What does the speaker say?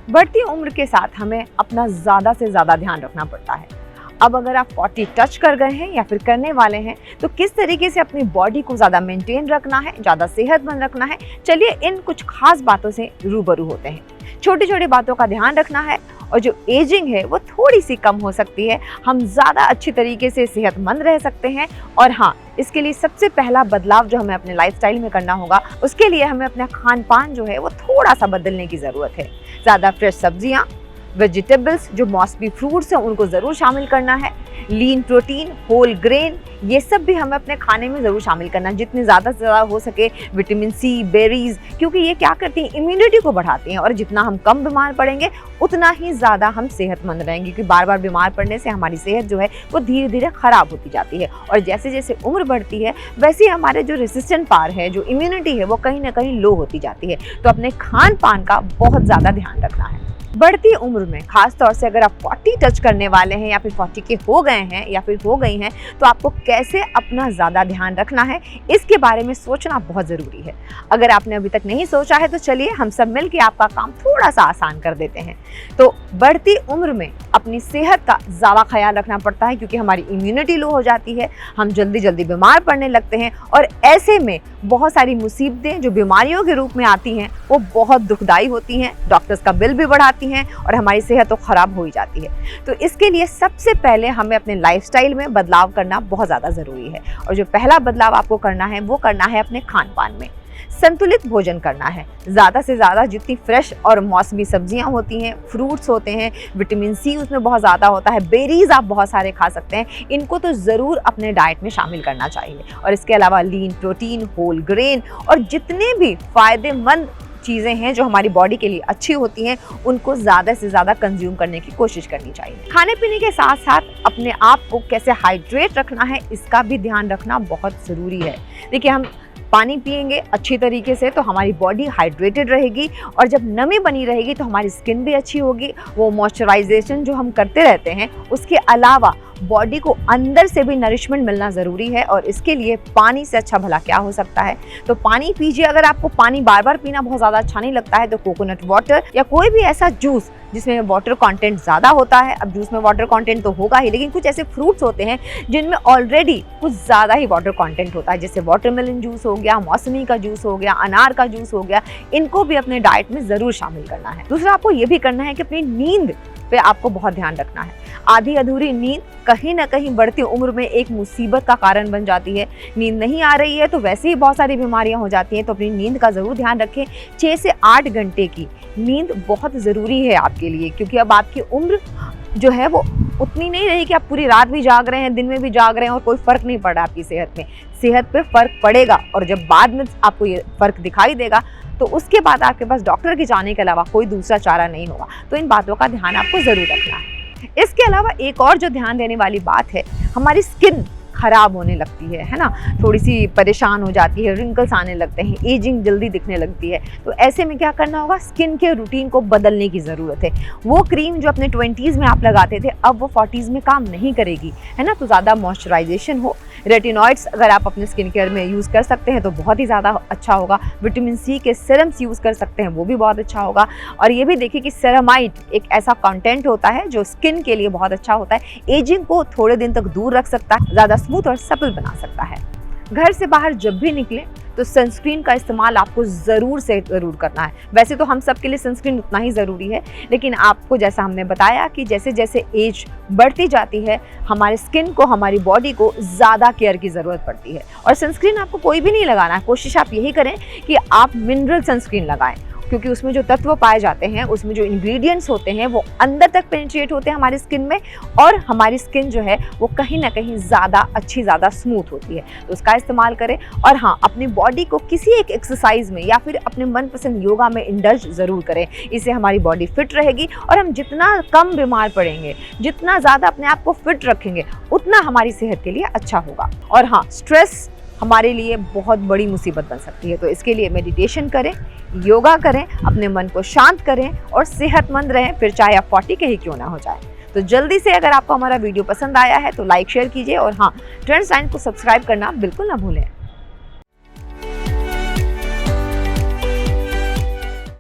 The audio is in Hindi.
बढ़ती उम्र के साथ हमें अपना ज़्यादा से ज़्यादा ध्यान रखना पड़ता है। अब अगर आप 40 टच कर गए हैं या फिर करने वाले हैं तो किस तरीके से अपनी बॉडी को ज़्यादा मेंटेन रखना है, ज़्यादा सेहतमंद रखना है, चलिए इन कुछ खास बातों से रूबरू होते हैं। छोटी छोटी बातों का ध्यान रखना है और जो एजिंग है वो थोड़ी सी कम हो सकती है, हम ज़्यादा अच्छी तरीके से सेहतमंद रह सकते हैं। और हाँ, इसके लिए सबसे पहला बदलाव जो हमें अपने लाइफस्टाइल में करना होगा, उसके लिए हमें अपना खान पान जो है वो थोड़ा सा बदलने की ज़रूरत है। ज़्यादा फ्रेश सब्जियाँ, वेजिटेबल्स, जो मौसमी फ्रूट्स हैं उनको ज़रूर शामिल करना है। लीन प्रोटीन, होल ग्रेन, ये सब भी हमें अपने खाने में ज़रूर शामिल करना है, जितने ज़्यादा से ज़्यादा हो सके। विटामिन सी, बेरीज, क्योंकि ये क्या करती हैं, इम्यूनिटी को बढ़ाती हैं और जितना हम कम बीमार पड़ेंगे उतना ही ज़्यादा हम सेहतमंद रहेंगे, क्योंकि बार बार बीमार पड़ने से हमारी सेहत जो है वो धीरे धीरे ख़राब होती जाती है। और जैसे जैसे उम्र बढ़ती है वैसे ही हमारे जो रेसिस्टेंट पावर है, जो इम्यूनिटी है, वो कहीं ना कहीं लो होती जाती है। तो अपने खान पान का बहुत ज़्यादा ध्यान रखना है। बढ़ती उम्र में खास तौर से अगर आप 40 टच करने वाले हैं या फिर 40 के हो गए हैं या फिर हो गई हैं, तो आपको कैसे अपना ज़्यादा ध्यान रखना है इसके बारे में सोचना बहुत ज़रूरी है। अगर आपने अभी तक नहीं सोचा है तो चलिए हम सब मिल के आपका काम थोड़ा सा आसान कर देते हैं। तो बढ़ती उम्र में अपनी सेहत का ज़्यादा ख्याल रखना पड़ता है, क्योंकि हमारी इम्यूनिटी लो हो जाती है, हम जल्दी जल्दी बीमार पड़ने लगते हैं और ऐसे में बहुत सारी मुसीबतें जो बीमारियों के रूप में आती हैं वो बहुत दुखदाई होती हैं, डॉक्टर्स का बिल भी बढ़ाती हैं और हमारी सेहत तो खराब हो ही जाती है। तो इसके लिए सबसे पहले हमें अपने लाइफस्टाइल में बदलाव करना बहुत ज़्यादा ज़रूरी है। और जो पहला बदलाव आपको करना है वो करना है अपने खान पान में। संतुलित भोजन करना है, ज़्यादा से ज़्यादा जितनी फ्रेश और मौसमी सब्जियां होती हैं, फ्रूट्स होते हैं, विटामिन सी उसमें बहुत ज़्यादा होता है, बेरीज आप बहुत सारे खा सकते हैं, इनको तो ज़रूर अपने डाइट में शामिल करना चाहिए। और इसके अलावा लीन प्रोटीन, होल ग्रेन और जितने भी फ़ायदेमंद चीज़ें हैं जो हमारी बॉडी के लिए अच्छी होती हैं, उनको ज़्यादा से ज़्यादा कंज्यूम करने की कोशिश करनी चाहिए। खाने पीने के साथ साथ अपने आप को कैसे हाइड्रेट रखना है इसका भी ध्यान रखना बहुत ज़रूरी है। देखिए, हम पानी पिएंगे अच्छी तरीके से तो हमारी बॉडी हाइड्रेटेड रहेगी और जब नमी बनी रहेगी तो हमारी स्किन भी अच्छी होगी। वो मॉइस्चराइजेशन जो हम करते रहते हैं, उसके अलावा बॉडी को अंदर से भी नरिशमेंट मिलना ज़रूरी है और इसके लिए पानी से अच्छा भला क्या हो सकता है। तो पानी पीजिए। अगर आपको पानी बार बार पीना बहुत ज़्यादा अच्छा नहीं लगता है तो कोकोनट वाटर या कोई भी ऐसा जूस जिसमें वाटर कंटेंट ज़्यादा होता है, अब जूस में वाटर कंटेंट तो होगा ही, लेकिन कुछ ऐसे फ्रूट्स होते हैं जिनमें ऑलरेडी कुछ ज़्यादा ही वाटर कंटेंट होता है, जैसे वाटरमेलन जूस हो गया, मौसमी का जूस हो गया, अनार का जूस हो गया, इनको भी अपने डाइट में ज़रूर शामिल करना है। दूसरा, आपको ये भी करना है कि अपनी नींद पे आपको बहुत ध्यान रखना है। आधी अधूरी नींद कहीं ना कहीं बढ़ती उम्र में एक मुसीबत का कारण बन जाती है। नींद नहीं आ रही है तो वैसे ही बहुत सारी बीमारियां हो जाती हैं, तो अपनी नींद का ज़रूर ध्यान रखें। 6 से 8 घंटे की नींद बहुत ज़रूरी है आपके लिए, क्योंकि अब आपकी उम्र जो है वो उतनी नहीं रही कि आप पूरी रात भी जाग रहे हैं, दिन में भी जाग रहे हैं और कोई फ़र्क नहीं पड़ रहा आपकी सेहत में। सेहत पे फ़र्क पड़ेगा और जब बाद में आपको ये फ़र्क दिखाई देगा तो उसके बाद आपके पास डॉक्टर के जाने के अलावा कोई दूसरा चारा नहीं होगा। तो इन बातों का ध्यान आपको ज़रूर रखना है। इसके अलावा एक और जो ध्यान देने वाली बात है, हमारी स्किन खराब होने लगती है ना, थोड़ी सी परेशान हो जाती है, रिंकल्स आने लगते हैं, एजिंग जल्दी दिखने लगती है। तो ऐसे में क्या करना होगा, स्किन के रूटीन को बदलने की ज़रूरत है। वो क्रीम जो अपने 20s में आप लगाते थे अब वो 40s में काम नहीं करेगी, है ना। तो ज़्यादा मॉइस्चराइजेशन हो, रेटिनॉइड्स अगर आप अपने स्किन केयर में यूज़ कर सकते हैं तो बहुत ही ज़्यादा अच्छा होगा। विटामिन सी के सीरम्स यूज़ कर सकते हैं, वो भी बहुत अच्छा होगा। और ये भी देखिए कि सेरामाइड एक ऐसा कंटेंट होता है जो स्किन के लिए बहुत अच्छा होता है, एजिंग को थोड़े दिन तक दूर रख सकता है, ज़्यादा स्मूथ और सपल बना सकता है। घर से बाहर जब भी निकलें तो सनस्क्रीन का इस्तेमाल आपको ज़रूर करना है। वैसे तो हम सब के लिए सनस्क्रीन उतना ही ज़रूरी है, लेकिन आपको जैसा हमने बताया कि जैसे जैसे एज बढ़ती जाती है हमारे स्किन को, हमारी बॉडी को ज़्यादा केयर की ज़रूरत पड़ती है। और सनस्क्रीन आपको कोई भी नहीं लगाना है, कोशिश आप यही करें कि आप मिनरल सनस्क्रीन लगाएं, क्योंकि उसमें जो तत्व पाए जाते हैं, उसमें जो इंग्रेडिएंट्स होते हैं वो अंदर तक पेनिट्रेट होते हैं हमारी स्किन में और हमारी स्किन जो है वो कहीं ना कहीं ज़्यादा अच्छी, ज़्यादा स्मूथ होती है। तो उसका इस्तेमाल करें। और हाँ, अपनी बॉडी को किसी एक एक्सरसाइज में या फिर अपने मनपसंद योगा में इंडल्ज ज़रूर करें। इससे हमारी बॉडी फिट रहेगी और हम जितना कम बीमार पड़ेंगे, जितना ज़्यादा अपने आप को फिट रखेंगे, उतना हमारी सेहत के लिए अच्छा होगा। और हाँ, स्ट्रेस हमारे लिए बहुत बड़ी मुसीबत बन सकती है, तो इसके लिए मेडिटेशन करें, योगा करें, अपने मन को शांत करें और सेहतमंद रहें, फिर चाहे आप 40 के ही क्यों ना हो जाए। तो जल्दी से अगर आपको हमारा वीडियो पसंद आया है तो लाइक शेयर कीजिए और हाँ, ट्रेंड्स लाइन को सब्सक्राइब करना बिल्कुल ना भूलें।